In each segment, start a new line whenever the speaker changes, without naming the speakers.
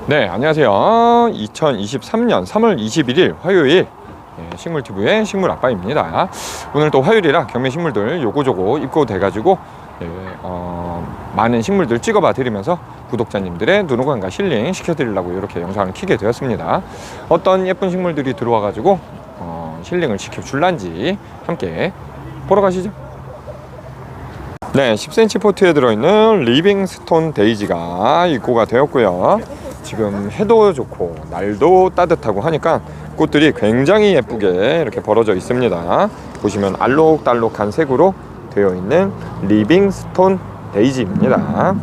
네, 안녕하세요. 2023년 3월 21일 화요일 식물TV의 식물아빠입니다. 오늘 또 화요일이라 경매식물들 요거저거 입고돼가지고 많은 식물들 찍어봐 드리면서 구독자님들의 눈호강과 힐링 시켜드리려고 이렇게 영상을 켜게 되었습니다. 어떤 예쁜 식물들이 들어와가지고 힐링을 시켜줄란지 함께 보러 가시죠. 네, 10cm 포트에 들어있는 리빙스톤 데이지가 입고가 되었고요. 지금 해도 좋고 날도 따뜻하고 하니까 꽃들이 굉장히 예쁘게 이렇게 벌어져 있습니다. 보시면 알록달록한 색으로 되어 있는 리빙스톤 데이지입니다.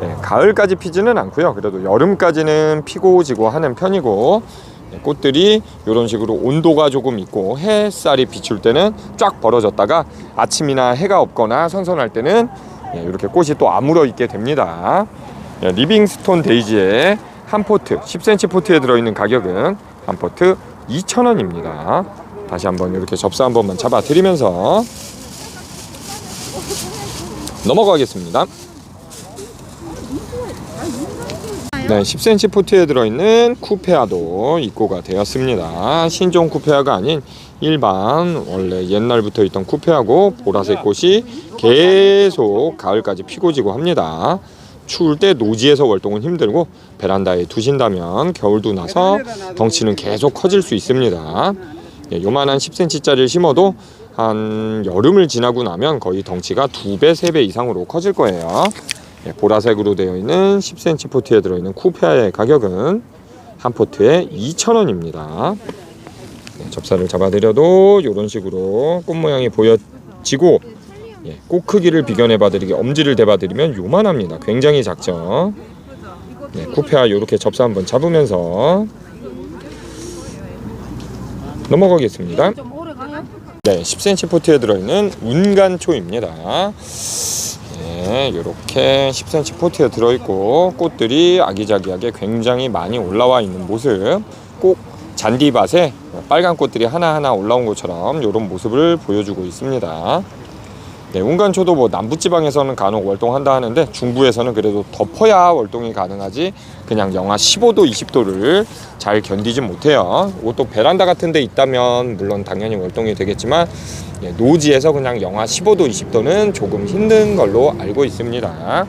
네, 가을까지 피지는 않고요. 그래도 여름까지는 피고 지고 하는 편이고, 꽃들이 이런 식으로 온도가 조금 있고 햇살이 비출 때는 쫙 벌어졌다가 아침이나 해가 없거나 선선할 때는 이렇게 꽃이 또 아물어 있게 됩니다. 리빙스톤 데이지의 한 포트 10cm 포트에 들어있는 가격은 한 포트 2,000원입니다. 다시 한번 이렇게 접사 한 번만 잡아 드리면서 넘어가겠습니다. 네, 10cm 포트에 들어있는 쿠페아도 입고가 되었습니다. 신종 쿠페아가 아닌 일반 원래 옛날부터 있던 쿠페아고, 보라색 꽃이 계속 가을까지 피고 지고 합니다. 추울 때 노지에서 월동은 힘들고 베란다에 두신다면 겨울도 나서 덩치는 계속 커질 수 있습니다. 요만한 10cm짜리를 심어도 한 여름을 지나고 나면 거의 덩치가 2배, 3배 이상으로 커질 거예요. 보라색으로 되어 있는 10cm 포트에 들어있는 쿠페아의 가격은 한 포트에 2,000원입니다. 접사를 잡아드려도 이런 식으로 꽃 모양이 보여지고, 꽃 크기를 비교해 봐드리기 엄지를 대봐드리면 요만합니다. 굉장히 작죠. 쿠페아 이렇게 접사 한번 잡으면서 넘어가겠습니다. 네, 10cm 포트에 들어있는 운간초입니다. 이렇게 10cm 포트에 들어있고 꽃들이 아기자기하게 굉장히 많이 올라와 있는 모습, 꼭 잔디밭에 빨간 꽃들이 하나하나 올라온 것처럼 이런 모습을 보여주고 있습니다. 네, 운간초도 뭐 남부지방에서는 간혹 월동한다 하는데 중부에서는 그래도 덮어야 월동이 가능하지 그냥 영하 15도, 20도를 잘 견디지 못해요. 또 베란다 같은 데 있다면 물론 당연히 월동이 되겠지만 노지에서 그냥 영하 15도, 20도는 조금 힘든 걸로 알고 있습니다.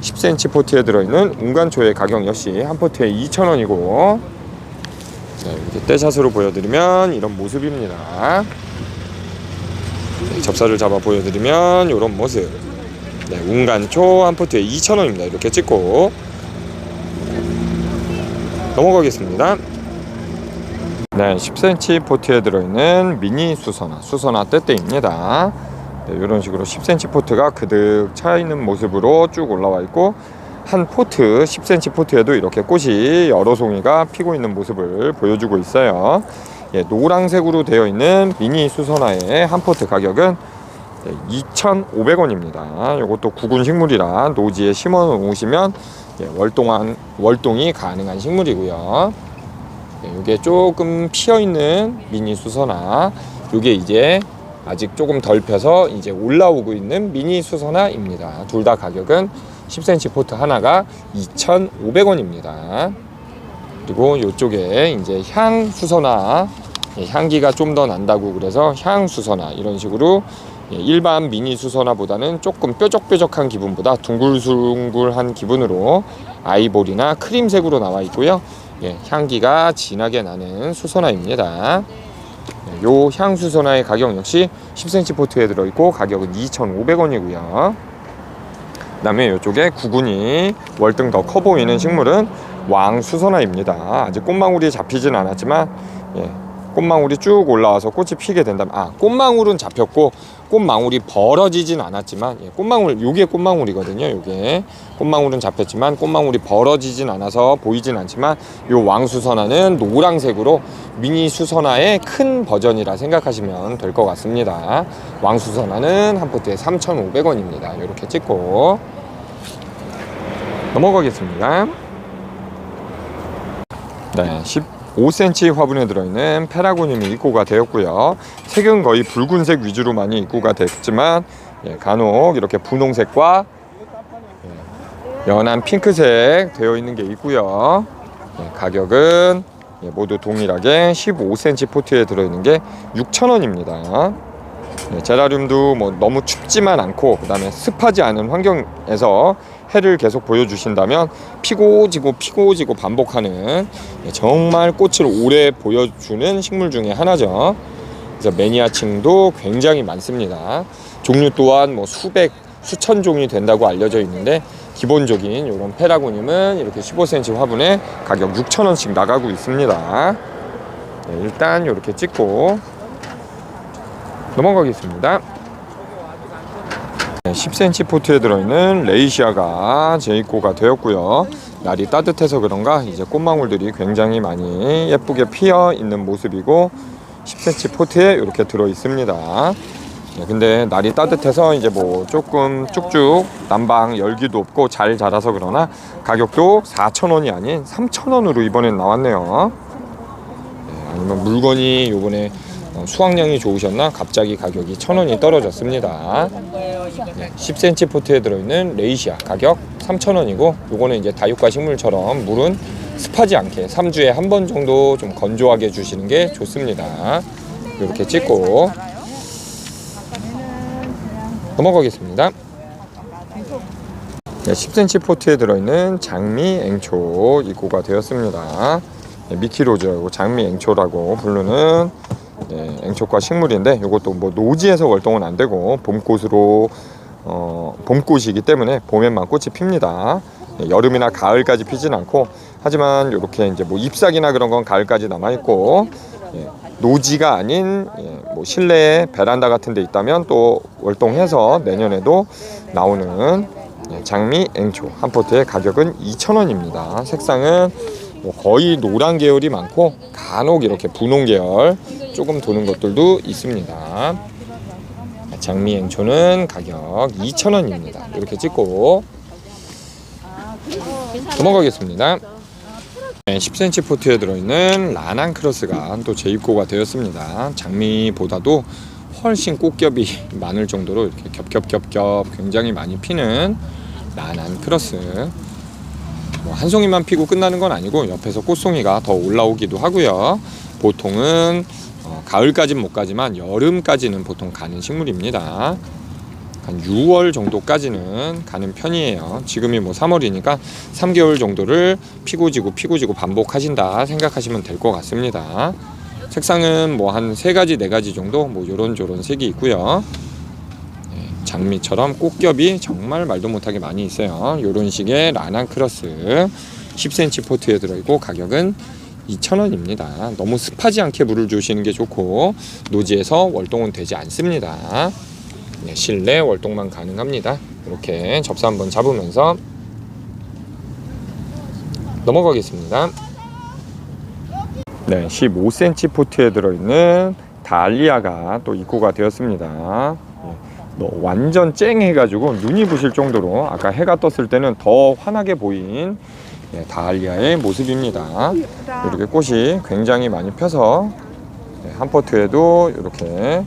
10cm 포트에 들어있는 운간초의 가격 역시 한 포트에 2,000원이고, 이렇게 떼샷으로 보여드리면 이런 모습입니다. 접사를 잡아 보여드리면 이런 모습. 운간초 한 포트에 2,000원입니다. 이렇게 찍고 넘어가겠습니다. 네, 10cm 포트에 들어있는 미니 수선화 떼떼입니다. 이런 식으로 10cm 포트가 그득 차 있는 모습으로 쭉 올라와 있고, 한 포트 10cm 포트에도 이렇게 꽃이 여러 송이가 피고 있는 모습을 보여주고 있어요. 노란색으로 되어 있는 미니 수선화의 한 포트 가격은 2,500원입니다. 이것도 구근 식물이라 노지에 심어 놓으시면 월동이 가능한 식물이고요. 이게 조금 피어 있는 미니 수선화, 이게 이제 아직 조금 덜 펴서 이제 올라오고 있는 미니 수선화입니다. 둘 다 가격은 10cm 포트 하나가 2,500원입니다. 그리고 이쪽에 이제 향 수선화, 향기가 좀 더 난다고 그래서 향 수선화, 이런 식으로 일반 미니 수선화보다는 조금 뾰족뾰족한 기분보다 둥글둥글한 기분으로 아이보리나 크림색으로 나와 있고요. 향기가 진하게 나는 수선화입니다. 요 향 수선화의 가격 역시 10cm 포트에 들어있고 가격은 2,500원이고요. 그 다음에 이쪽에 구근이 월등 더 커 보이는 식물은 왕 수선화입니다. 아직 꽃망울이 잡히진 않았지만 꽃망울이 쭉 올라와서 꽃이 피게 된다면, 꽃망울은 잡혔고 꽃망울이 벌어지진 않았지만, 요게 꽃망울이거든요. 요게 꽃망울은 잡혔지만 꽃망울이 벌어지진 않아서 보이진 않지만, 요 왕수선화는 노란색으로 미니 수선화의 큰 버전이라 생각하시면 될 것 같습니다. 왕수선화는 한 포트에 3,500원입니다. 이렇게 찍고 넘어가겠습니다. 네, 15cm 화분에 들어있는 페라고늄이 입고가 되었고요. 색은 거의 붉은색 위주로 많이 입고가 됐지만 간혹 이렇게 분홍색과 연한 핑크색 되어 있는 게 있고요. 가격은 모두 동일하게 15cm 포트에 들어있는 게 6,000원입니다. 제라늄도 뭐 너무 춥지만 않고 그 다음에 습하지 않은 환경에서 해를 계속 보여주신다면 피고 지고 반복하는 정말 꽃을 오래 보여주는 식물 중에 하나죠. 그래서 매니아층도 굉장히 많습니다. 종류 또한 뭐 수천 종이 된다고 알려져 있는데 기본적인 이런 페라고늄은 이렇게 15cm 화분에 가격 6,000원씩 나가고 있습니다. 일단 이렇게 찍고 넘어가겠습니다. 10cm 포트에 들어있는 레이시아가 재입고가 되었고요. 날이 따뜻해서 그런가 이제 꽃망울들이 굉장히 많이 예쁘게 피어 있는 모습이고 10cm 포트에 이렇게 들어 있습니다. 근데 날이 따뜻해서 이제 뭐 조금 쭉쭉 난방 열기도 없고 잘 자라서 그러나 가격도 4,000원이 아닌 3,000원으로 이번엔 나왔네요. 아니면 물건이 요번에 수확량이 좋으셨나 갑자기 가격이 1,000원이 떨어졌습니다. 10cm 포트에 들어있는 레이시아 가격 3,000원이고 요거는 이제 다육가 식물처럼 물은 습하지 않게 3주에 한 번 정도 좀 건조하게 주시는 게 좋습니다. 이렇게 찍고 넘어가겠습니다. 10cm 포트에 들어있는 장미 앵초 입고가 되었습니다. 미키로즈, 장미 앵초라고 부르는 앵초과 식물인데 이것도 뭐 노지에서 월동은 안 되고 봄꽃으로 봄꽃이기 때문에 봄에만 꽃이 핍니다. 여름이나 가을까지 피진 않고 하지만 이렇게 이제 뭐 잎사귀나 그런 건 가을까지 남아 있고 노지가 아닌 뭐 실내에 베란다 같은 데 있다면 또 월동해서 내년에도 나오는 장미 앵초 한 포트의 가격은 2,000원입니다. 색상은 뭐 거의 노란 계열이 많고 간혹 이렇게 분홍 계열 조금 도는 것들도 있습니다. 장미 앵초는 가격 2,000원입니다. 이렇게 찍고 넘어가겠습니다. 10cm 포트에 들어있는 라난크로스가 또 재입고가 되었습니다. 장미보다도 훨씬 꽃겹이 많을 정도로 이렇게 겹겹겹겹 굉장히 많이 피는 라난크로스. 뭐 한 송이만 피고 끝나는 건 아니고 옆에서 꽃송이가 더 올라오기도 하고요. 보통은 가을까지는 못 가지만 여름까지는 보통 가는 식물입니다. 한 6월 정도까지는 가는 편이에요. 지금이 뭐 3월이니까 3개월 정도를 피고 지고 반복하신다 생각하시면 될 것 같습니다. 색상은 뭐 한 3가지 4가지 정도 뭐 요런저런 색이 있고요. 장미처럼 꽃겹이 정말 말도 못하게 많이 있어요. 요런 식의 라난크로스 10cm 포트에 들어있고 가격은 2,000원입니다. 너무 습하지 않게 물을 주시는 게 좋고 노지에서 월동은 되지 않습니다. 실내 월동만 가능합니다. 이렇게 접사 한번 잡으면서 넘어가겠습니다. 15cm 포트에 들어있는 달리아가 또 입고가 되었습니다. 뭐 완전 쨍해가지고 눈이 부실 정도로 아까 해가 떴을 때는 더 환하게 보인 달리아의 모습입니다. 이렇게 꽃이 굉장히 많이 펴서 한 포트에도 이렇게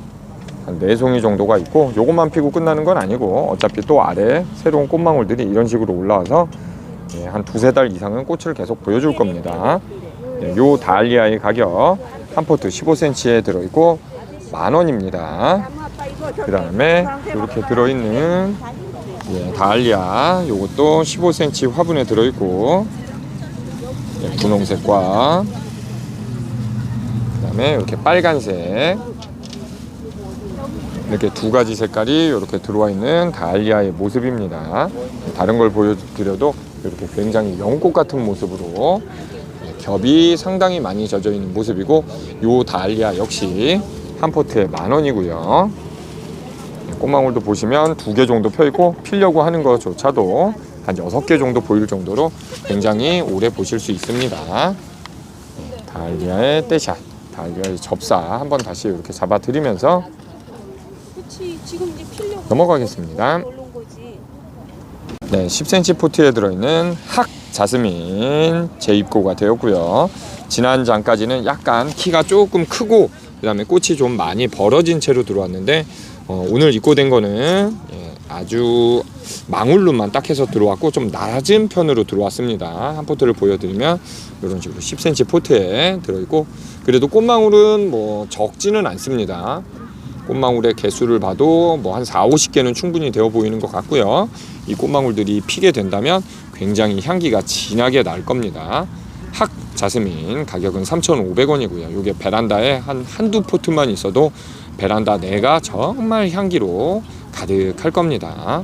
한 4송이 정도가 있고 요것만 피고 끝나는 건 아니고 어차피 또 아래 새로운 꽃망울들이 이런 식으로 올라와서 한 2-3달 이상은 꽃을 계속 보여줄 겁니다. 요 달리아의 가격 한 포트 15cm에 들어있고 10,000원입니다. 그 다음에 이렇게 들어있는 달리아 요것도 15cm 화분에 들어있고 분홍색과 그 다음에 이렇게 빨간색 이렇게 2가지 색깔이 이렇게 들어와 있는 달리아의 모습입니다. 다른 걸 보여드려도 이렇게 굉장히 연꽃 같은 모습으로 겹이 상당히 많이 젖어 있는 모습이고 요 달리아 역시 한 포트에 10,000원이고요. 꽃망울도 보시면 2개 정도 펴 있고 피려고 하는 것조차도 한 6개 정도 보일 정도로 굉장히 오래 보실 수 있습니다. 달리아의 떼샷, 달리아의 접사 한번 다시 이렇게 잡아 드리면서 넘어가겠습니다. 10cm 포트에 들어있는 학 자스민 재입고가 되었고요. 지난 장까지는 약간 키가 조금 크고 그 다음에 꽃이 좀 많이 벌어진 채로 들어왔는데 오늘 입고된 거는 아주 망울로만 딱 해서 들어왔고 좀 낮은 편으로 들어왔습니다. 한 포트를 보여드리면 이런 식으로 10cm 포트에 들어있고, 그래도 꽃망울은 뭐 적지는 않습니다. 꽃망울의 개수를 봐도 뭐 한 4, 50개는 충분히 되어 보이는 것 같고요. 이 꽃망울들이 피게 된다면 굉장히 향기가 진하게 날 겁니다. 학 자스민 가격은 3,500원이고요. 이게 베란다에 한두 포트만 있어도 베란다 내가 정말 향기로 가득할 겁니다.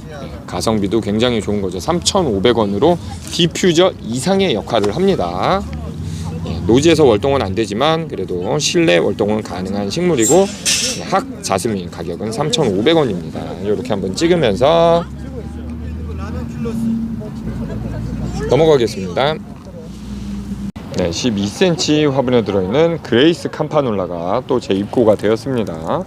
네, 가성비도 굉장히 좋은 거죠. 3,500원으로 디퓨저 이상의 역할을 합니다. 네, 노지에서 월동은 안 되지만 그래도 실내 월동은 가능한 식물이고, 네, 학 자스민 가격은 3,500원입니다. 이렇게 한번 찍으면서 넘어가겠습니다. 네, 12cm 화분에 들어있는 그레이스 campanula가 또 재입고가 되었습니다.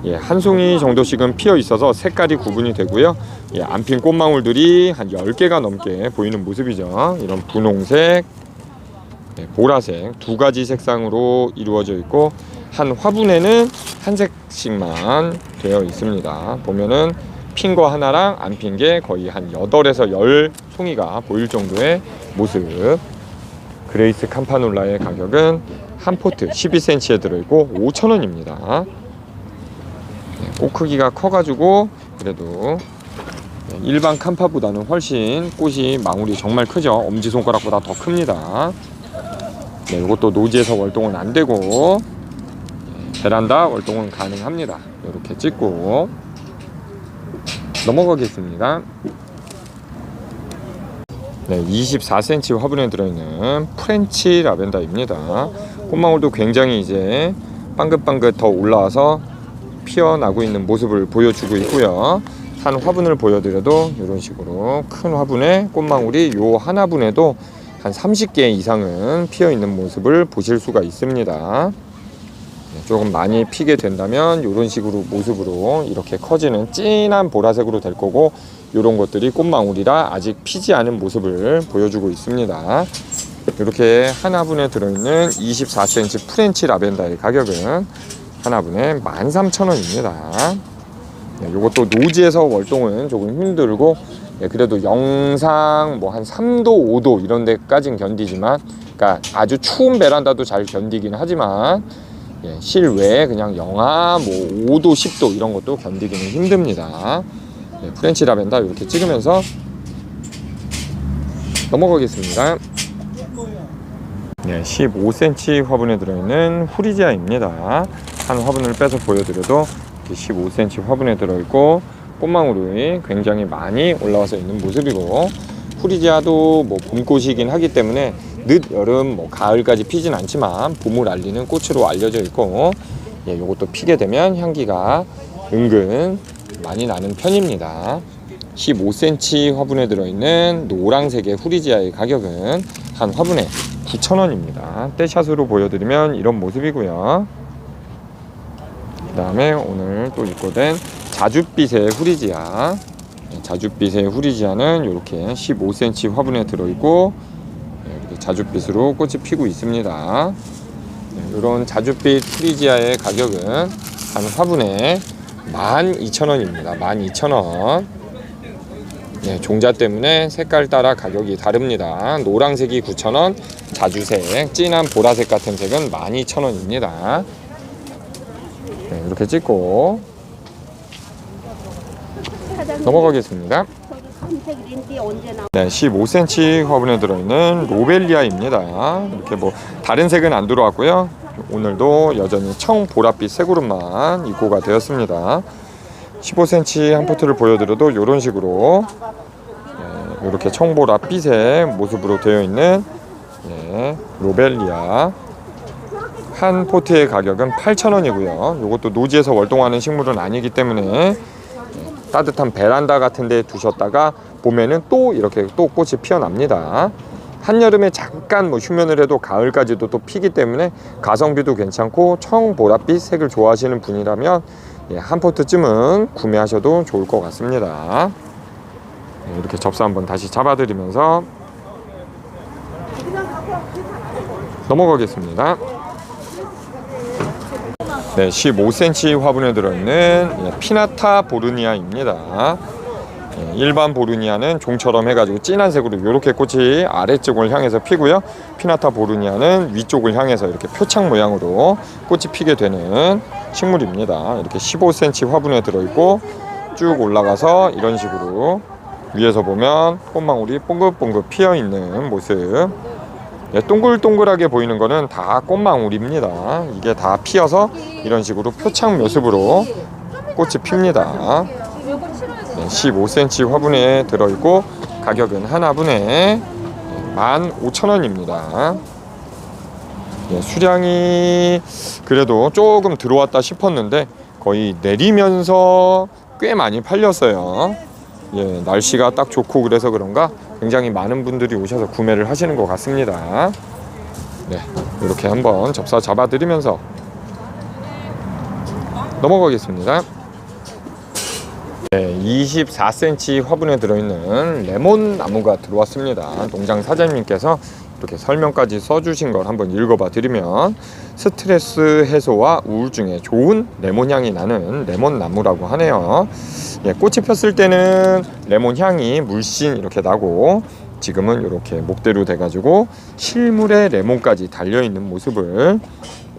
예, 한 송이 정도씩은 피어 있어서 색깔이 구분이 되고요. 예, 안 핀 꽃망울들이 한 10개가 넘게 보이는 모습이죠. 이런 분홍색, 네, 보라색 두 가지 색상으로 이루어져 있고, 한 화분에는 한 색씩만 되어 있습니다. 보면은 핀 거 하나랑 안 핀 게 거의 한 8에서 10송이가 보일 정도의 모습. 그레이스 campanula의 가격은 한 포트 12cm에 들어있고 5,000원입니다. 네, 꽃 크기가 커가지고 그래도 일반 캄파보다는 훨씬 꽃이 망울이 정말 크죠. 엄지손가락보다 더 큽니다. 네, 이것도 노지에서 월동은 안 되고 베란다 월동은 가능합니다. 이렇게 찍고 넘어가겠습니다. 네, 24cm 화분에 들어있는 프렌치 라벤더입니다. 꽃망울도 굉장히 이제 빵긋빵긋 더 올라와서 피어나고 있는 모습을 보여주고 있고요. 한 화분을 보여드려도 이런 식으로 큰 화분에 꽃망울이 요 한 화분에도 한 30개 이상은 피어 있는 모습을 보실 수가 있습니다. 조금 많이 피게 된다면 이런 식으로 모습으로 이렇게 커지는 진한 보라색으로 될 거고, 이런 것들이 꽃망울이라 아직 피지 않은 모습을 보여주고 있습니다. 이렇게 한 화분에 들어있는 24cm 프렌치 라벤더의 가격은 한 화분에 13,000원입니다. 네, 이것도 노지에서 월동은 조금 힘들고, 네, 그래도 영상 뭐 한 3도 5도 이런 데까지는 견디지만, 그러니까 아주 추운 베란다도 잘 견디긴 하지만, 예, 실외에 그냥 영하 뭐 5도 10도 이런 것도 견디기는 힘듭니다. 네, 프렌치 라벤더 이렇게 찍으면서 넘어가겠습니다. 네, 15cm 화분에 들어있는 후리지아입니다. 한 화분을 빼서 보여드려도 15cm 화분에 들어있고 꽃망울이 굉장히 많이 올라와서 있는 모습이고, 후리지아도 뭐 봄꽃이긴 하기 때문에 늦 여름 뭐 가을까지 피진 않지만 봄을 알리는 꽃으로 알려져 있고, 예, 이것도 피게 되면 향기가 은근 많이 나는 편입니다. 15cm 화분에 들어있는 노란색의 후리지아의 가격은 한 화분에 9,000원입니다. 떼샷으로 보여드리면 이런 모습이고요. 그 다음에 오늘 또 입고된 자줏빛의 후리지아, 자줏빛의 후리지아는 이렇게 15cm 화분에 들어있고 이렇게 자줏빛으로 꽃이 피고 있습니다. 이런 자줏빛 후리지아의 가격은 한 화분에 12,000원입니다. 12,000원. 네, 종자 때문에 색깔 따라 가격이 다릅니다. 노란색이 9,000원, 자주색, 진한 보라색 같은 색은 12,000원입니다. 네, 이렇게 찍고 넘어가겠습니다. 네, 15cm 화분에 들어있는 로벨리아입니다. 이렇게 뭐 다른 색은 안 들어왔고요. 오늘도 여전히 청보랏빛 색으로만 입고가 되었습니다. 15cm 한 포트를 보여드려도 이런 식으로 이렇게 청보랏빛의 모습으로 되어 있는 로벨리아 한 포트의 가격은 8,000원이고요. 이것도 노지에서 월동하는 식물은 아니기 때문에 따뜻한 베란다 같은 데 두셨다가 봄에는 또 이렇게 또 꽃이 피어납니다. 한여름에 잠깐 뭐 휴면을 해도 가을까지도 또 피기 때문에 가성비도 괜찮고 청보랏빛 색을 좋아하시는 분이라면 한 포트쯤은 구매하셔도 좋을 것 같습니다. 이렇게 접수 한번 다시 잡아드리면서 넘어가겠습니다. 네, 15cm 화분에 들어있는 피나타 보르니아입니다. 일반 보르니아는 종처럼 해가지고 진한 색으로 이렇게 꽃이 아래쪽을 향해서 피고요. 피나타 보르니아는 위쪽을 향해서 이렇게 표창 모양으로 꽃이 피게 되는 식물입니다. 이렇게 15cm 화분에 들어있고 쭉 올라가서 이런 식으로 위에서 보면 꽃망울이 뽕긋뽕긋 피어있는 모습. 동글동글하게 보이는 거는 다 꽃망울입니다. 이게 다 피어서 이런 식으로 표창 모습으로 꽃이 핍니다. 15cm 화분에 들어있고 가격은 한 화분에 15,000원입니다. 수량이 그래도 조금 들어왔다 싶었는데 거의 내리면서 꽤 많이 팔렸어요. 날씨가 딱 좋고 그래서 그런가 굉장히 많은 분들이 오셔서 구매를 하시는 것 같습니다. 이렇게 한번 접사 잡아드리면서 넘어가겠습니다. 24cm 화분에 들어있는 레몬 나무가 들어왔습니다. 농장 사장님께서 이렇게 설명까지 써주신 걸 한번 읽어봐 드리면 스트레스 해소와 우울증에 좋은 레몬 향이 나는 레몬 나무라고 하네요. 꽃이 폈을 때는 레몬 향이 물씬 이렇게 나고 지금은 이렇게 목대로 돼가지고 실물에 레몬까지 달려있는 모습을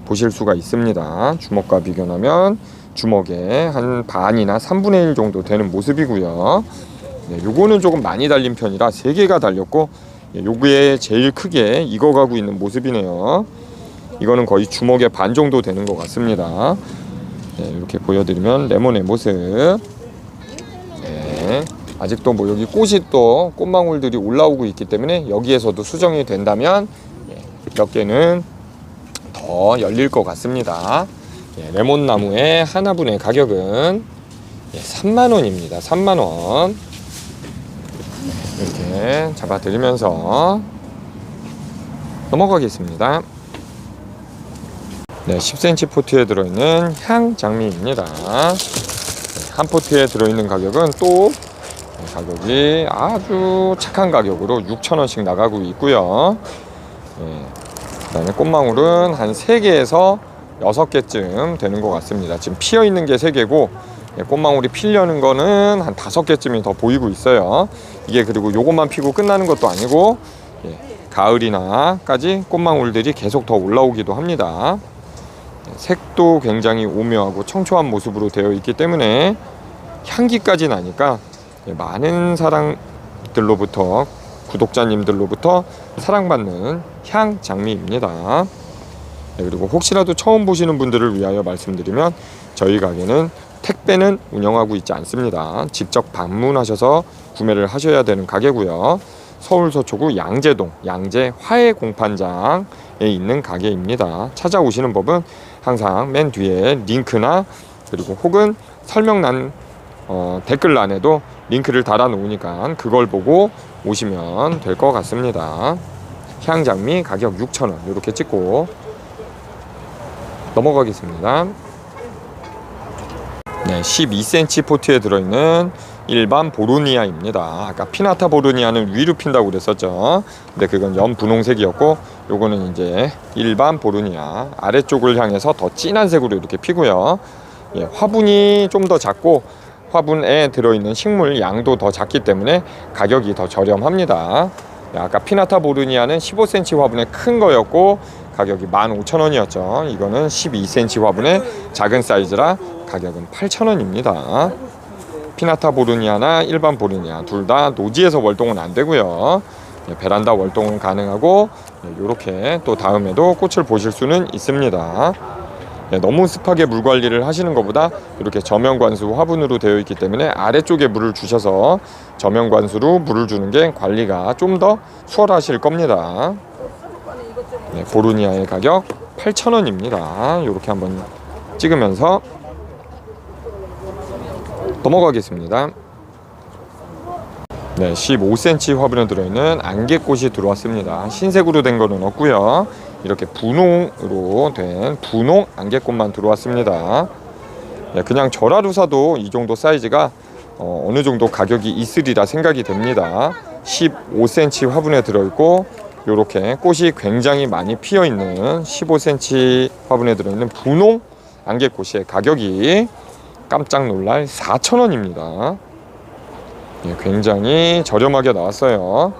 보실 수가 있습니다. 주먹과 비교하면 주먹의 한 반이나 3분의 1 정도 되는 모습이고요. 요거는 조금 많이 달린 편이라 3개가 달렸고 요게 제일 크게 익어가고 있는 모습이네요. 이거는 거의 주먹의 반 정도 되는 것 같습니다. 이렇게 보여드리면 레몬의 모습. 아직도 뭐 여기 꽃이 또 꽃망울들이 올라오고 있기 때문에 여기에서도 수정이 된다면 몇 개는 더 열릴 것 같습니다. 레몬 나무의 하나분의 가격은 3만원입니다. 3만원. 이렇게 잡아드리면서 넘어가겠습니다. 10cm 포트에 들어있는 향장미입니다. 한 포트에 들어있는 가격은 또 가격이 아주 착한 가격으로 6,000원씩 나가고 있고요. 그 다음에 꽃망울은 한 3개에서 6개쯤 되는 것 같습니다. 지금 피어있는 게 3개고 꽃망울이 피려는 거는 한 5개쯤이 더 보이고 있어요. 이게 그리고 요것만 피고 끝나는 것도 아니고 가을이나까지 꽃망울들이 계속 더 올라오기도 합니다. 색도 굉장히 오묘하고 청초한 모습으로 되어 있기 때문에 향기까지 나니까 많은 사랑들로부터 구독자님들로부터 사랑받는 향장미입니다. 그리고 혹시라도 처음 보시는 분들을 위하여 말씀드리면 저희 가게는 택배는 운영하고 있지 않습니다. 직접 방문하셔서 구매를 하셔야 되는 가게고요. 서울 서초구 양재동 양재 화해 공판장에 있는 가게입니다. 찾아오시는 법은 항상 맨 뒤에 링크나 그리고 혹은 설명란 댓글란에도 링크를 달아 놓으니까 그걸 보고 오시면 될 것 같습니다. 향장미 가격 6,000원 이렇게 찍고 넘어가겠습니다. 12cm 포트에 들어있는 일반 보로니아입니다. 아까 피나타 보로니아는 위로 핀다고 그랬었죠. 근데 그건 연분홍색이었고 요거는 이제 일반 보로니아 아래쪽을 향해서 더 진한 색으로 이렇게 피고요. 화분이 좀 더 작고 화분에 들어있는 식물 양도 더 작기 때문에 가격이 더 저렴합니다. 아까 피나타 보르니아는 15cm 화분에 큰 거였고 가격이 15,000원이었죠. 이거는 12cm 화분에 작은 사이즈라 가격은 8,000원입니다. 피나타 보르니아나 일반 보르니아 둘 다 노지에서 월동은 안 되고요. 베란다 월동은 가능하고 이렇게 또 다음에도 꽃을 보실 수는 있습니다. 너무 습하게 물 관리를 하시는 것보다 이렇게 저면관수 화분으로 되어 있기 때문에 아래쪽에 물을 주셔서 저면관수로 물을 주는 게 관리가 좀 더 수월하실 겁니다. 보르니아의 가격 8,000원입니다. 이렇게 한번 찍으면서 넘어가겠습니다. 15cm 화분에 들어있는 안개꽃이 들어왔습니다. 흰색으로 된 거는 없고요. 이렇게 분홍으로 된 분홍 안개꽃만 들어왔습니다. 그냥 절하로 사도 이 정도 사이즈가 어느 정도 가격이 있으리라 생각이 됩니다. 15cm 화분에 들어있고 이렇게 꽃이 굉장히 많이 피어 있는 15cm 화분에 들어있는 분홍 안개꽃의 가격이 깜짝 놀랄 4,000원입니다. 예, 굉장히 저렴하게 나왔어요.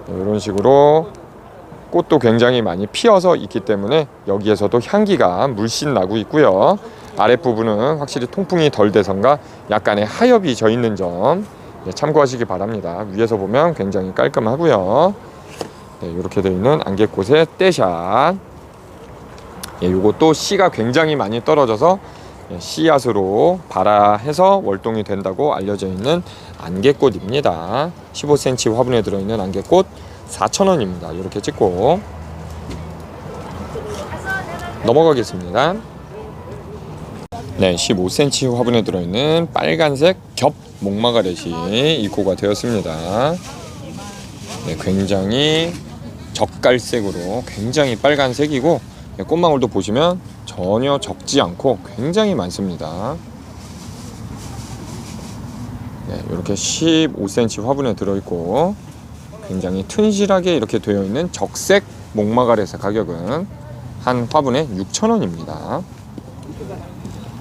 예, 이런 식으로 꽃도 굉장히 많이 피어서 있기 때문에 여기에서도 향기가 물씬 나고 있고요. 아랫부분은 확실히 통풍이 덜 돼서인가 약간의 하엽이 져 있는 점 참고하시기 바랍니다. 위에서 보면 굉장히 깔끔하고요. 네, 이렇게 되어 있는 안개꽃의 떼샷. 이것도 씨가 굉장히 많이 떨어져서 씨앗으로 발화해서 월동이 된다고 알려져 있는 안개꽃입니다. 15cm 화분에 들어있는 안개꽃 4,000원입니다. 이렇게 찍고 넘어가겠습니다. 네, 15cm 화분에 들어있는 빨간색 겹 목마가렛이 입고가 되었습니다. 네, 굉장히 젓갈색으로 굉장히 빨간색이고 꽃망울도 보시면 전혀 적지 않고 굉장히 많습니다. 네, 이렇게 15cm 화분에 들어있고 굉장히 튼실하게 이렇게 되어 있는 적색 목마가렛의 가격은 한 화분에 6,000원입니다.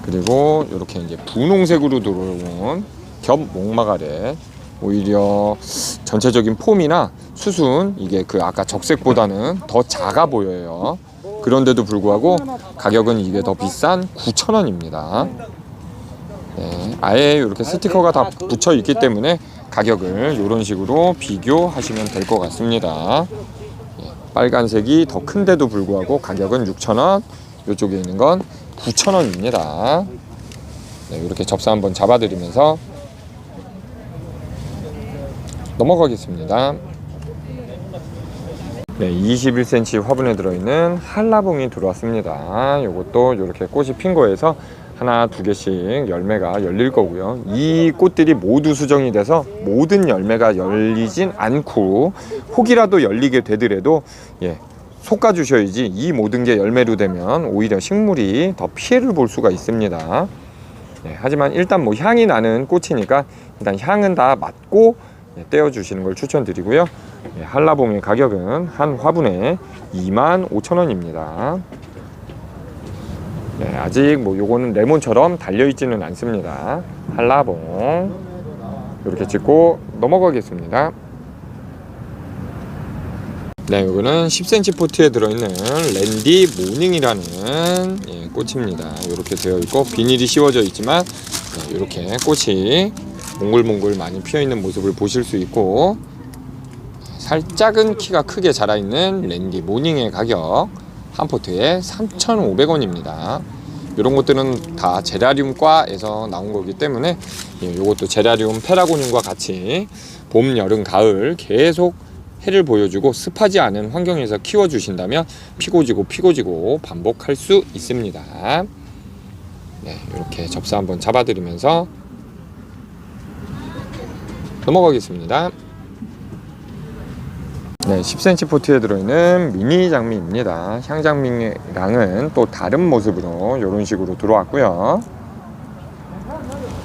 그리고 이렇게 이제 분홍색으로 들어온 겹 목마가렛, 오히려 전체적인 폼이나 수순 이게 그 아까 적색보다는 더 작아 보여요. 그런데도 불구하고 가격은 이게 더 비싼 9,000원입니다. 네, 아예 이렇게 스티커가 다 붙여 있기 때문에 가격을 이런 식으로 비교하시면 될 것 같습니다. 네, 빨간색이 더 큰데도 불구하고 가격은 6,000원, 이쪽에 있는 건 9,000원입니다. 네, 이렇게 접사 한번 잡아드리면서 넘어가겠습니다. 네, 21cm 화분에 들어있는 한라봉이 들어왔습니다. 이것도 이렇게 꽃이 핀 거에서 하나 두 개씩 열매가 열릴 거고요. 이 꽃들이 모두 수정이 돼서 모든 열매가 열리진 않고 혹이라도 열리게 되더라도 솎아 주셔야지 이 모든 게 열매로 되면 오히려 식물이 더 피해를 볼 수가 있습니다. 하지만 일단 뭐 향이 나는 꽃이니까 일단 향은 다 맡고 떼어 주시는 걸 추천드리고요. 한라봉의 가격은 한 화분에 25,000원입니다. 아직 뭐 요거는 레몬처럼 달려있지는 않습니다. 한라봉 이렇게 찍고 넘어가겠습니다. 네, 요거는 10cm 포트에 들어있는 랜디 모닝이라는 꽃입니다. 이렇게 되어 있고 비닐이 씌워져 있지만 이렇게 꽃이 몽글몽글 많이 피어있는 모습을 보실 수 있고 살짝은 키가 크게 자라있는 랜디 모닝의 가격 한 포트에 3,500원입니다. 이런 것들은 다 제라늄과에서 나온 거기 때문에 이것도 제라늄 페라고늄과 같이 봄, 여름, 가을 계속 해를 보여주고 습하지 않은 환경에서 키워주신다면 피고 지고 반복할 수 있습니다. 네, 이렇게 접사 한번 잡아드리면서 넘어가겠습니다. 네, 10cm 포트에 들어있는 미니 장미입니다. 향장미랑은 또 다른 모습으로 이런 식으로 들어왔고요.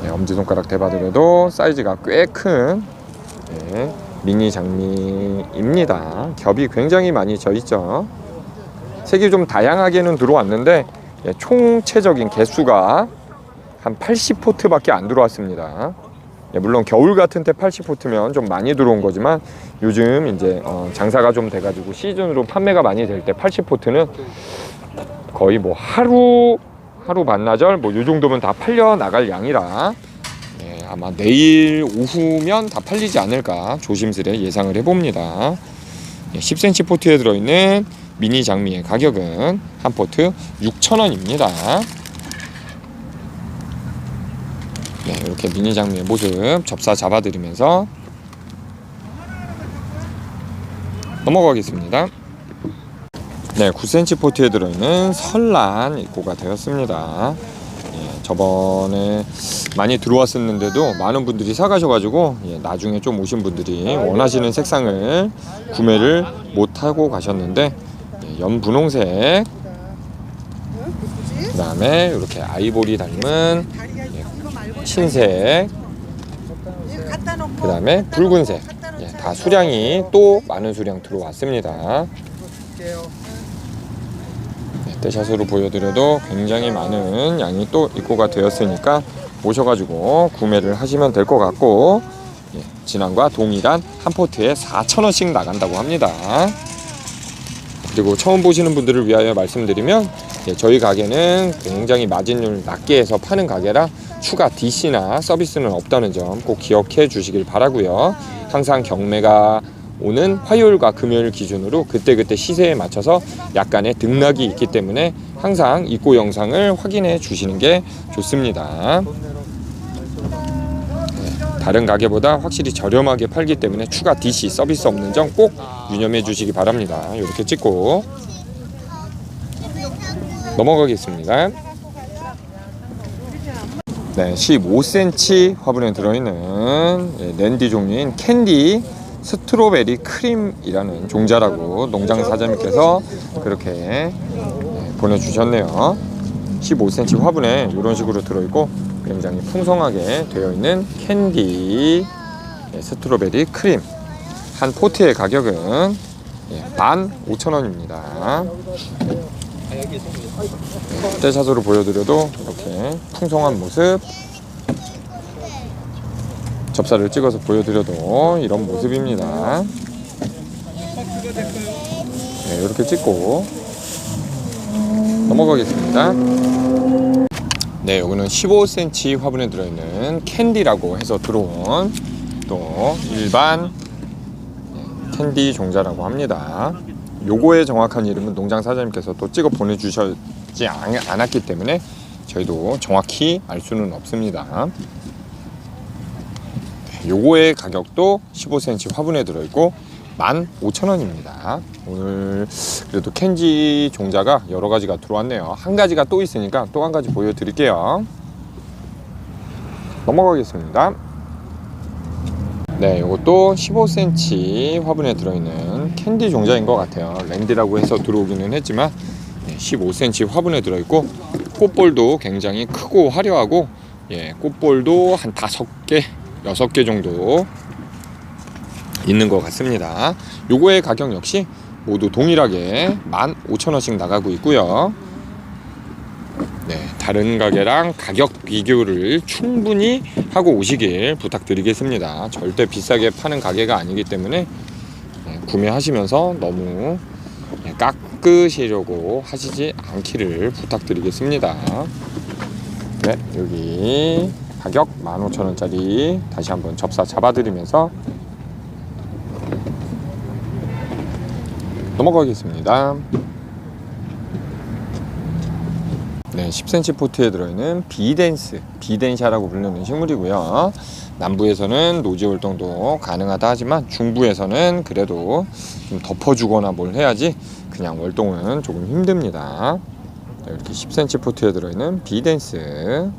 네, 엄지손가락 대봐드려도 사이즈가 꽤 큰 미니 장미입니다. 겹이 굉장히 많이 져있죠. 색이 좀 다양하게는 들어왔는데 총체적인 개수가 한 80포트 밖에 안 들어왔습니다. 물론 겨울 같은 때 80포트면 좀 많이 들어온 거지만 요즘 이제 장사가 좀 돼가지고 시즌으로 판매가 많이 될 때 80포트는 거의 뭐 하루 반나절 뭐 요 정도면 다 팔려 나갈 양이라 아마 내일 오후면 다 팔리지 않을까 조심스레 예상을 해봅니다. 10cm 포트에 들어있는 미니 장미의 가격은 한 포트 6,000원입니다. 네, 이렇게 미니 장미의 모습 접사 잡아드리면서 넘어가겠습니다. 네, 9cm 포트에 들어있는 설란 입고가 되었습니다. 저번에 많이 들어왔었는데도 많은 분들이 사가셔가지고 나중에 좀 오신 분들이 원하시는 색상을 구매를 못하고 가셨는데 연분홍색, 그 다음에 이렇게 아이보리 닮은 흰색, 그 다음에 붉은색, 다 수량이 또 많은 수량 들어왔습니다. 떼샷으로 보여드려도 굉장히 많은 양이 또 입고가 되었으니까 오셔가지고 구매를 하시면 될 것 같고 지난과 동일한 한 포트에 4,000원씩 나간다고 합니다. 그리고 처음 보시는 분들을 위하여 말씀드리면 저희 가게는 굉장히 마진율 낮게 해서 파는 가게라 추가 DC나 서비스는 없다는 점 꼭 기억해 주시길 바라고요. 항상 경매가 오는 화요일과 금요일 기준으로 그때그때 시세에 맞춰서 약간의 등락이 있기 때문에 항상 입고 영상을 확인해 주시는 게 좋습니다. 다른 가게보다 확실히 저렴하게 팔기 때문에 추가 DC 서비스 없는 점 꼭 유념해 주시기 바랍니다. 이렇게 찍고 넘어가겠습니다. 네, 15cm 화분에 들어있는 랜디 종류인 캔디 스트로베리 크림이라는 종자라고 농장 사장님께서 그렇게 보내주셨네요. 15cm 화분에 이런 식으로 들어있고 굉장히 풍성하게 되어 있는 캔디 스트로베리 크림 한 포트의 가격은 15,000원입니다. 떼샷으로 보여드려도 이렇게 풍성한 모습, 접사를 찍어서 보여드려도 이런 모습입니다. 네, 이렇게 찍고 넘어가겠습니다. 네, 여기는 15cm 화분에 들어있는 캔디라고 해서 들어온 또 일반 캔디 종자라고 합니다. 요거의 정확한 이름은 농장 사장님께서 또 찍어 보내주셨지 않았기 때문에 저희도 정확히 알 수는 없습니다. 요거의 가격도 15cm 화분에 들어있고 15,000원입니다. 오늘 그래도 캔디 종자가 여러 가지가 들어왔네요. 한 가지가 또 있으니까 또 한 가지 보여드릴게요. 넘어가겠습니다. 네, 이것도 15cm 화분에 들어있는 캔디 종자인 것 같아요. 랜디라고 해서 들어오기는 했지만 15cm 화분에 들어있고 꽃볼도 굉장히 크고 화려하고 꽃볼도 한 5개, 6개 정도 있는 것 같습니다. 요거의 가격 역시 모두 동일하게 15,000원씩 나가고 있고요. 네, 다른 가게랑 가격 비교를 충분히 하고 오시길 부탁드리겠습니다. 절대 비싸게 파는 가게가 아니기 때문에 구매하시면서 너무 깎으시려고 하시지 않기를 부탁드리겠습니다. 네, 여기 가격 15,000원짜리 다시 한번 접사 잡아드리면서 넘어가겠습니다. 네, 10cm 포트에 들어있는 비덴샤라고 부르는 식물이고요. 남부에서는 노지 활동도 가능하다 하지만 중부에서는 그래도 좀 덮어주거나 뭘 해야지 그냥 월동은 조금 힘듭니다. 네, 이렇게 10cm 포트에 들어있는 비덴스.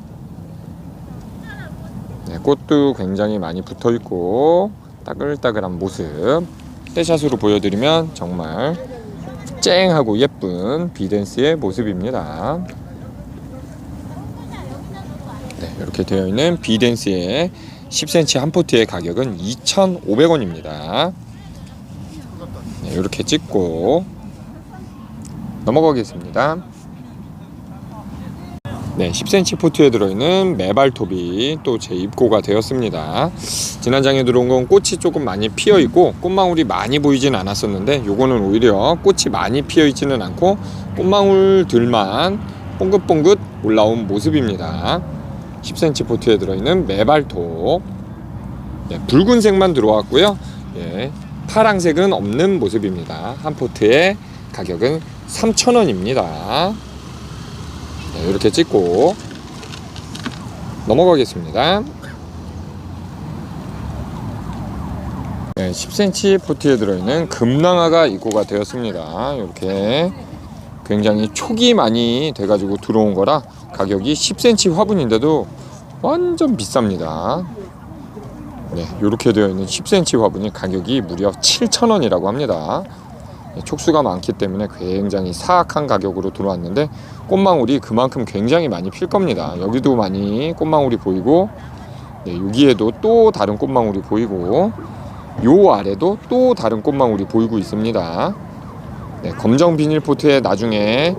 네, 꽃도 굉장히 많이 붙어있고 따글따글한 모습. 떼샷으로 보여드리면 정말 쨍하고 예쁜 비덴스의 모습입니다. 네, 이렇게 되어 있는 비덴스의 10cm 한 포트의 가격은 2,500원입니다. 네, 이렇게 찍고 넘어가겠습니다. 네, 10cm 포트에 들어있는 메발톱이 또 재입고가 되었습니다. 지난 장에 들어온 건 꽃이 조금 많이 피어 있고 꽃망울이 많이 보이진 않았었는데 요거는 오히려 꽃이 많이 피어 있지는 않고 꽃망울들만 뽕긋뽕긋 올라온 모습입니다. 10cm 포트에 들어있는 메발톱. 네, 붉은색만 들어왔고요. 파랑색은 없는 모습입니다. 한 포트의 가격은 3,000원입니다. 네, 이렇게 찍고 넘어가겠습니다. 네, 10cm 포트에 들어있는 금낭화가 입고가 되었습니다. 이렇게 굉장히 촉이 많이 돼가지고 들어온 거라 가격이 10cm 화분인데도 완전 비쌉니다. 네, 이렇게 되어 있는 10cm 화분이 가격이 무려 7,000원이라고 합니다. 촉수가 많기 때문에 굉장히 사악한 가격으로 들어왔는데 꽃망울이 그만큼 굉장히 많이 필 겁니다. 여기도 많이 꽃망울이 보이고 여기에도 또 다른 꽃망울이 보이고 요 아래도 또 다른 꽃망울이 보이고 있습니다. 네, 검정 비닐포트에 나중에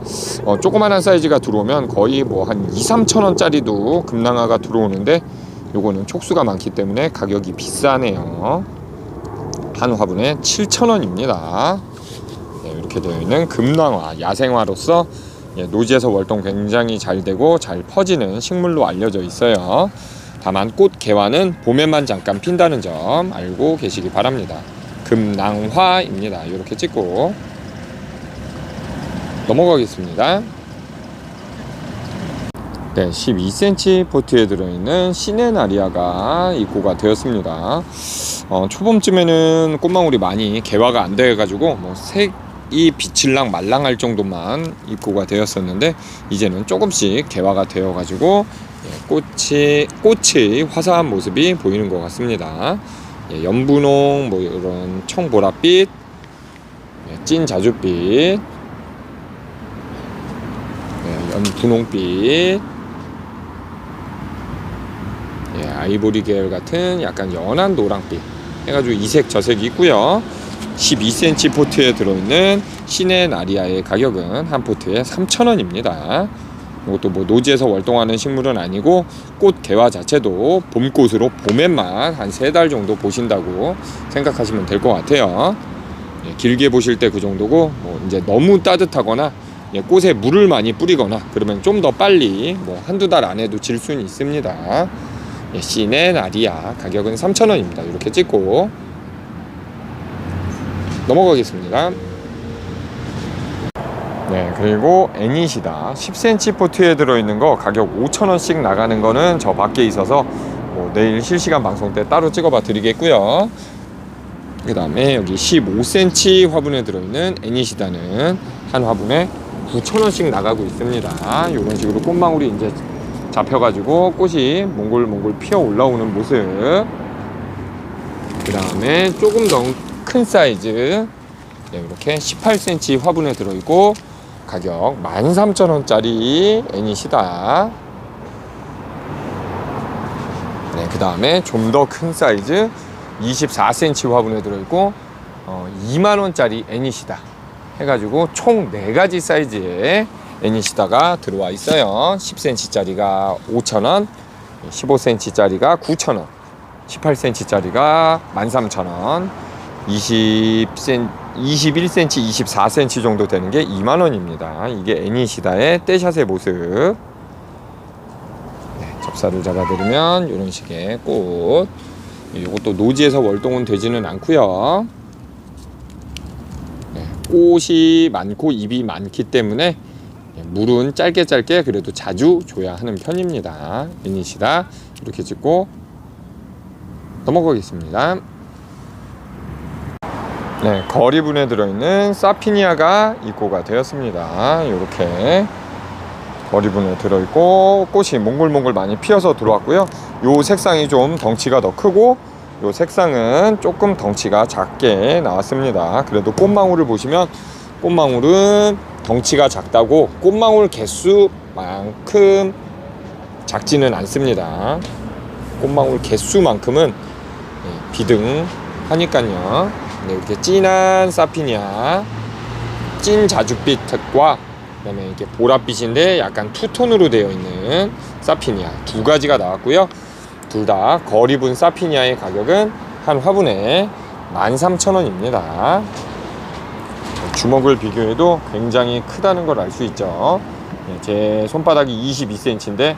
조그만한 사이즈가 들어오면 거의 뭐 한 2, 3천 원짜리도 금낭화가 들어오는데 요거는 촉수가 많기 때문에 가격이 비싸네요. 한 화분에 7,000원입니다. 네, 이렇게 되어 있는 금낭화, 야생화로서 노지에서 월동 굉장히 잘 되고 잘 퍼지는 식물로 알려져 있어요. 다만 꽃 개화는 봄에만 잠깐 핀다는 점 알고 계시기 바랍니다. 금낭화입니다. 이렇게 찍고 넘어가겠습니다. 네, 12cm 포트에 들어있는 시네나리아가 입고가 되었습니다. 초봄쯤에는 꽃망울이 많이 개화가 안 돼가지고 뭐 색이 비칠랑 말랑할 정도만 입고가 되었었는데 이제는 조금씩 개화가 되어가지고 꽃의 화사한 모습이 보이는 것 같습니다. 연분홍, 뭐 이런 청보랏빛, 찐 자줏빛, 연분홍빛, 아이보리 계열 같은 약간 연한 노랑빛 해가지고 이색 저색이 있고요. 12cm 포트에 들어있는 시네나리아의 가격은 한 포트에 3,000원입니다. 이것도 뭐 노지에서 월동하는 식물은 아니고 꽃 개화 자체도 봄꽃으로 봄에만 한 3달 정도 보신다고 생각하시면 될 것 같아요. 길게 보실 때 그 정도고, 뭐 이제 너무 따뜻하거나 꽃에 물을 많이 뿌리거나 그러면 좀 더 빨리 뭐 한두 달 안에도 질 수는 있습니다. 시네나리아 가격은 3,000원입니다. 이렇게 찍고 넘어가겠습니다. 네, 그리고 애니시다 10cm 포트에 들어있는 거 가격 5,000원씩 나가는 거는 저 밖에 있어서 뭐 내일 실시간 방송 때 따로 찍어봐 드리겠고요. 그 다음에 여기 15cm 화분에 들어있는 애니시다는 한 화분에 9,000원씩 나가고 있습니다. 이런 식으로 꽃망울이 이제 잡혀가지고 꽃이 몽골몽골 피어 올라오는 모습. 그 다음에 조금 더 큰 사이즈, 이렇게 18cm 화분에 들어있고 가격 13,000원짜리 애니시다. 그 다음에 좀 더 큰 사이즈 24cm 화분에 들어있고 2만원짜리 애니시다 해가지고 총 4가지 사이즈의 애니시다가 들어와 있어요. 10cm짜리가 5,000원, 15cm짜리가 9,000원, 18cm짜리가 13,000원, 21cm, 24cm 정도 되는 게 2만원입니다. 이게 애니시다의 떼샷의 모습. 접사를 잡아드리면 이런 식의 꽃. 이것도 노지에서 월동은 되지는 않고요. 꽃이 많고 잎이 많기 때문에 물은 짧게 그래도 자주 줘야 하는 편입니다. 애니시다 이렇게 찍고 넘어가겠습니다. 네, 거리분에 들어있는 사피니아가 입고가 되었습니다. 이렇게 거리분에 들어있고 꽃이 몽글몽글 많이 피어서 들어왔고요. 요 색상이 좀 덩치가 더 크고 요 색상은 조금 덩치가 작게 나왔습니다. 그래도 꽃망울을 보시면 꽃망울은 덩치가 작다고 꽃망울 개수만큼 작지는 않습니다. 꽃망울 개수만큼은 비등하니까요. 이렇게 진한 사피니아, 찐 자줏빛과 그다음에 이렇게 보랏빛인데 약간 투톤으로 되어 있는 사피니아 두 가지가 나왔고요. 둘 다 거리분 사피니아의 가격은 한 화분에 13,000원입니다. 주먹을 비교해도 굉장히 크다는 걸 알 수 있죠. 제 손바닥이 22cm인데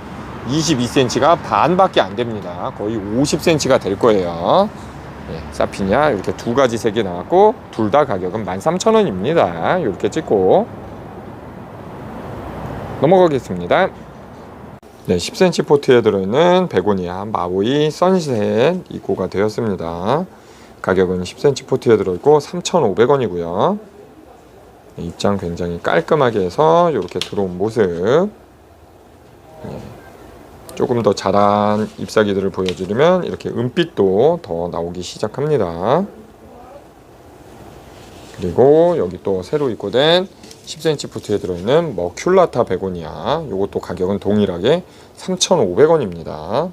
22cm가 반밖에 안 됩니다. 거의 50cm가 될 거예요. 사피니아 이렇게 두 가지 색이 나왔고 둘 다 가격은 13,000원입니다. 이렇게 찍고 넘어가겠습니다. 네, 10cm 포트에 들어있는 베고니아 마보이 선셋 입고가 되었습니다. 가격은 10cm 포트에 들어있고 3,500원이고요. 입장 굉장히 깔끔하게 해서 이렇게 들어온 모습. 조금 더 자란 잎사귀들을 보여드리면 이렇게 은빛도 더 나오기 시작합니다. 그리고 여기 또 새로 입고된 10cm 포트에 들어있는 머큘라타 베고니아, 이것도 가격은 동일하게 3,500원입니다.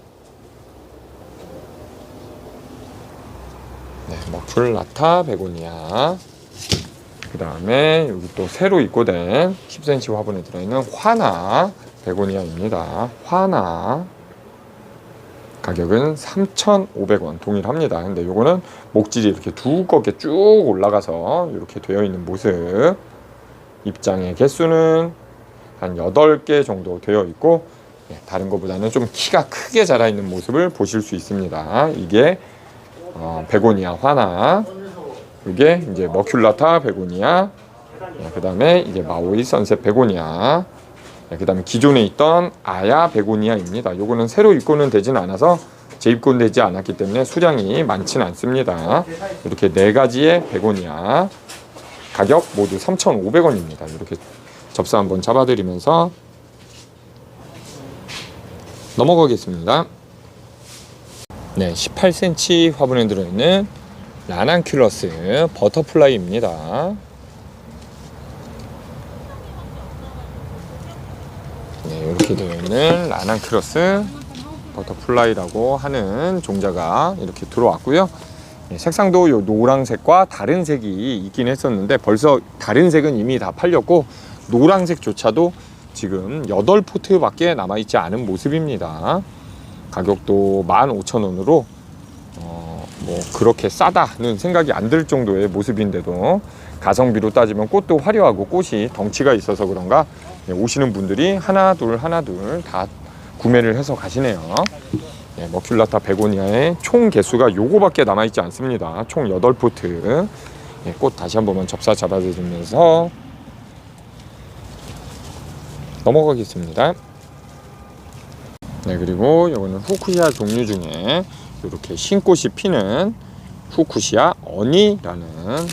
네, 머큘라타 베고니아. 그 다음에 여기 또 새로 입고된 10cm 화분에 들어있는 화나 베고니아입니다. 화나 가격은 3,500원 동일합니다. 근데 요거는 목질이 이렇게 두껍게 쭉 올라가서 이렇게 되어 있는 모습. 입장의 개수는 한 8개 정도 되어 있고, 다른 것보다는 좀 키가 크게 자라 있는 모습을 보실 수 있습니다. 이게 베고니아 화나, 이게 이제 머큘라타 베고니아, 그 다음에 이제 마오이 선셋 베고니아, 그 다음에 기존에 있던 아야 베고니아입니다. 요거는 새로 입고는 되지는 않아서 재입고는 되지 않았기 때문에 수량이 많지는 않습니다. 이렇게 4가지의 베고니아 가격 모두 3,500원입니다. 이렇게 접사 한번 잡아드리면서 넘어가겠습니다. 네, 18cm 화분에 들어있는 라난큘러스 버터플라이입니다. 네, 이렇게 되어 있는 라난큘러스 버터플라이라고 하는 종자가 이렇게 들어왔고요. 네, 색상도 요 노란색과 다른 색이 있긴 했었는데 벌써 다른 색은 이미 다 팔렸고 노란색조차도 지금 8포트 밖에 남아있지 않은 모습입니다. 가격도 15,000원으로 뭐 그렇게 싸다는 생각이 안 들 정도의 모습인데도 가성비로 따지면 꽃도 화려하고 꽃이 덩치가 있어서 그런가 오시는 분들이 하나 둘 다 구매를 해서 가시네요. 네, 머큘라타 베고니아의 총 개수가 요거밖에 남아있지 않습니다. 총 8포트. 네, 꽃 다시 한 번만 접사 잡아드리면서 넘어가겠습니다. 네, 그리고 요거는 후쿠시아 종류 중에 이렇게 흰꽃이 피는 후쿠시아 어니라는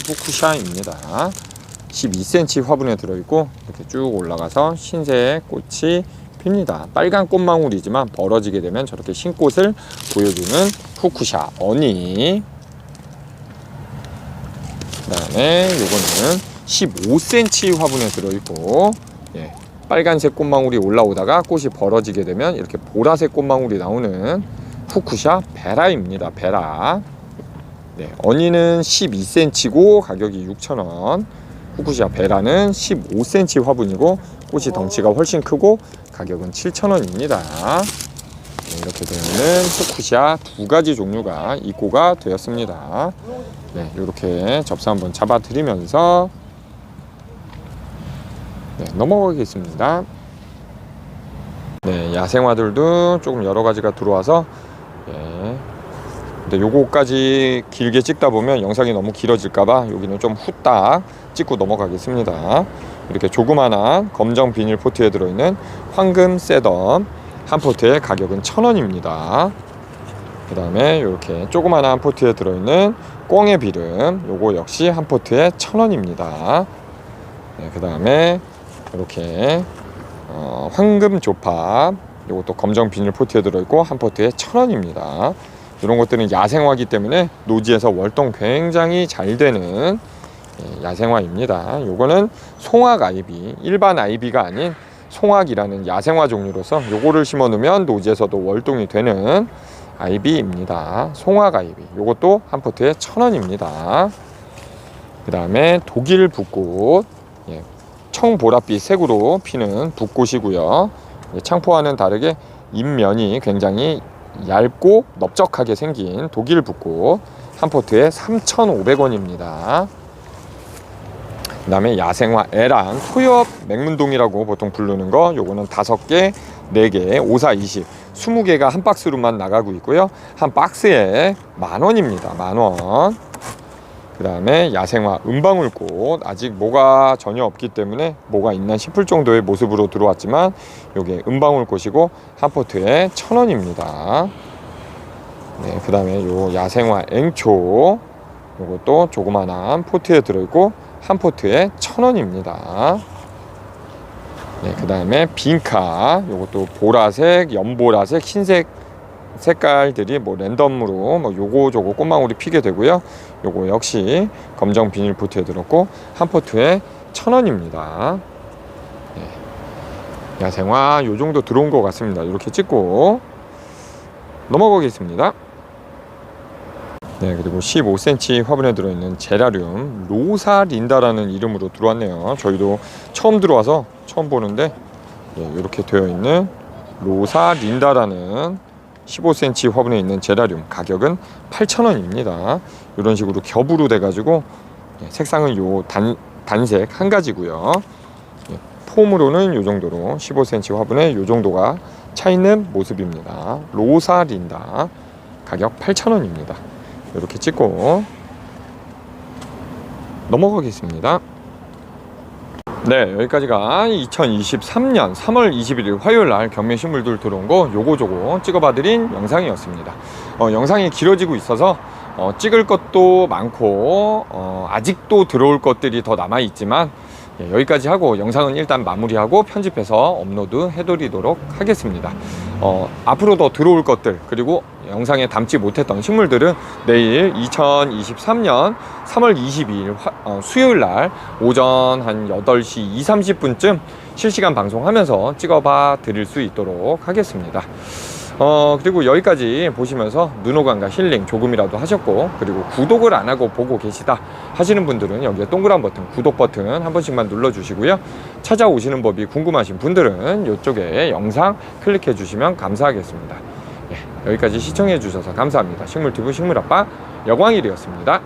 후쿠시아입니다. 12cm 화분에 들어있고 이렇게 쭉 올라가서 흰색 꽃이 핍니다. 빨간 꽃망울이지만 벌어지게 되면 저렇게 흰꽃을 보여주는 후쿠시아 어니. 그 다음에 요거는 15cm 화분에 들어있고, 빨간색 꽃망울이 올라오다가 꽃이 벌어지게 되면 이렇게 보라색 꽃망울이 나오는 후쿠시아 베라입니다. 베라. 네, 어니는 12cm고 가격이 6,000원. 후쿠시아 베라는 15cm 화분이고 꽃이 덩치가 훨씬 크고 가격은 7,000원입니다. 네, 이렇게 되는 후쿠시아 2가지 종류가 입고가 되었습니다. 네, 이렇게 접사 한번 잡아드리면서 넘어가겠습니다. 네, 야생화들도 조금 여러 가지가 들어와서 근데 요거까지 길게 찍다 보면 영상이 너무 길어질까봐 여기는 좀 후딱 찍고 넘어가겠습니다. 이렇게 조그만한 검정 비닐 포트에 들어있는 황금 셋덤 한 포트의 가격은 1,000원입니다. 그 다음에 이렇게 조그만한 포트에 들어있는 꽁의 비름, 요거 역시 한 포트에 1,000원입니다. 네, 그 다음에 이렇게 황금 조팝, 요것도 검정 비닐 포트에 들어있고 한 포트에 1,000원입니다. 이런 것들은 야생화이기 때문에 노지에서 월동 굉장히 잘 되는 야생화입니다. 요거는 송악 아이비, 일반 아이비가 아닌 송악이라는 야생화 종류로서 요거를 심어 놓으면 노지에서도 월동이 되는 아이비입니다. 송악 아이비, 요것도 한 포트에 1,000원입니다. 그 다음에 독일 붓꽃, 청보랏빛 색으로 피는 붓꽃이고요. 창포와는 다르게 잎면이 굉장히 얇고 넓적하게 생긴 독일 붓꽃 한 포트에 3,500원입니다. 그 다음에 야생화 에랑 토엽 맹문동이라고 보통 부르는 거, 요거는 5개, 4개, 5, 4, 20 20개가 한 박스로만 나가고 있고요. 한 박스에 10,000원입니다. 10,000원. 그 다음에 야생화 은방울꽃, 아직 모가 전혀 없기 때문에 모가 있나 싶을 정도의 모습으로 들어왔지만 요게 은방울꽃이고 한 포트에 1,000원입니다. 네, 그 다음에 요 야생화 앵초, 요것도 조그만한 포트에 들어있고 한 포트에 1,000원입니다. 네, 그 다음에 빈카, 요것도 보라색, 연보라색, 흰색 색깔들이 뭐 랜덤으로 뭐 요거 저거 꽃망울이 피게 되고요. 요거 역시 검정 비닐 포트에 들었고 한 포트에 1,000원입니다. 네. 야생화 요 정도 들어온 것 같습니다. 이렇게 찍고 넘어가겠습니다. 네, 그리고 15cm 화분에 들어있는 제라늄 로사린다라는 이름으로 들어왔네요. 저희도 처음 들어와서 처음 보는데 이렇게 되어 있는 로사린다라는 15cm 화분에 있는 제라늄 가격은 8,000원입니다. 이런 식으로 겹으로 돼가지고 색상은 요 단색 한 가지고요. 폼으로는 요 정도로 15cm 화분에 요 정도가 차 있는 모습입니다. 로사린다 가격 8,000원입니다. 이렇게 찍고 넘어가겠습니다. 네, 여기까지가 2023년 3월 21일 화요일날 경매식물들 들어온 거 요거 찍어봐드린 영상이었습니다. 영상이 길어지고 있어서 찍을 것도 많고 아직도 들어올 것들이 더 남아있지만 여기까지 하고 영상은 일단 마무리하고 편집해서 업로드 해드리도록 하겠습니다. 앞으로 더 들어올 것들 그리고 영상에 담지 못했던 식물들은 내일 2023년 3월 22일 수요일날 오전 한 8시 20, 30분쯤 실시간 방송하면서 찍어봐 드릴 수 있도록 하겠습니다. 그리고 여기까지 보시면서 눈호강과 힐링 조금이라도 하셨고 그리고 구독을 안 하고 보고 계시다 하시는 분들은 여기에 동그란 버튼 구독 버튼 한 번씩만 눌러 주시고요. 찾아오시는 법이 궁금하신 분들은 이쪽에 영상 클릭해 주시면 감사하겠습니다. 여기까지 시청해 주셔서 감사합니다. 식물TV 식물아빠 여광일이었습니다.